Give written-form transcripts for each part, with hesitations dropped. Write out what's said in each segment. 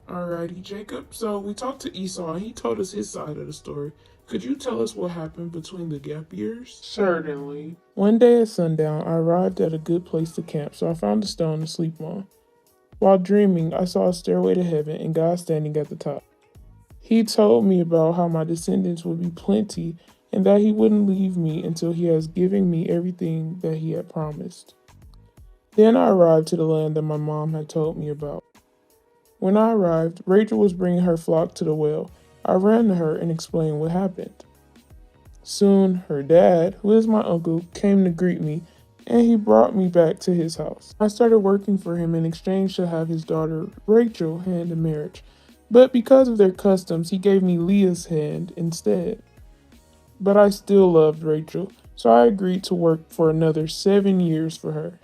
Alrighty, Jacob. So we talked to Esau and he told us his side of the story. Could you tell us what happened between the gap years? Certainly. One day at sundown, I arrived at a good place to camp, so I found a stone to sleep on. While dreaming, I saw a stairway to heaven and God standing at the top. He told me about how my descendants would be plenty and that he wouldn't leave me until he has given me everything that he had promised. Then I arrived to the land that my mom had told me about. When I arrived, Rachel was bringing her flock to the well. I ran to her and explained what happened. Soon, her dad, who is my uncle, came to greet me, and he brought me back to his house. I started working for him in exchange to have his daughter, Rachel, hand in marriage. But because of their customs, he gave me Leah's hand instead. But I still loved Rachel, so I agreed to work for another 7 years for her.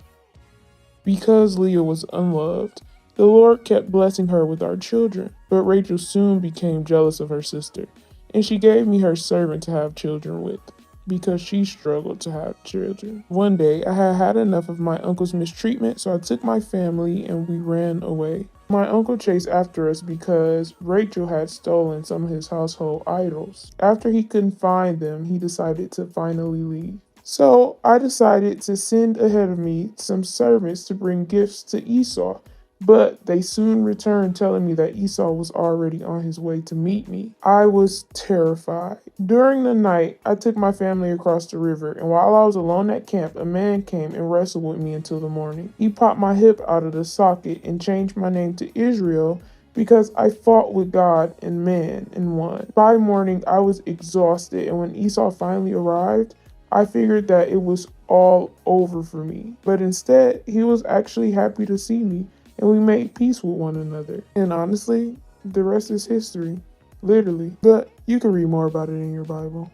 Because Leah was unloved, the Lord kept blessing her with our children, but Rachel soon became jealous of her sister, and she gave me her servant to have children with, because she struggled to have children. One day, I had had enough of my uncle's mistreatment, so I took my family and we ran away. My uncle chased after us because Rachel had stolen some of his household items. After he couldn't find them, he decided to finally leave. So I decided to send ahead of me some servants to bring gifts to Esau, but they soon returned telling me that Esau was already on his way to meet me. I was terrified. During the night, I took my family across the river, and while I was alone at camp, a man came and wrestled with me until the morning. He popped my hip out of the socket and changed my name to Israel because I fought with God and man and won. By morning, I was exhausted, and when Esau finally arrived, I figured that it was all over for me. But instead, he was actually happy to see me, and we made peace with one another. And honestly, the rest is history. Literally. But you can read more about it in your Bible.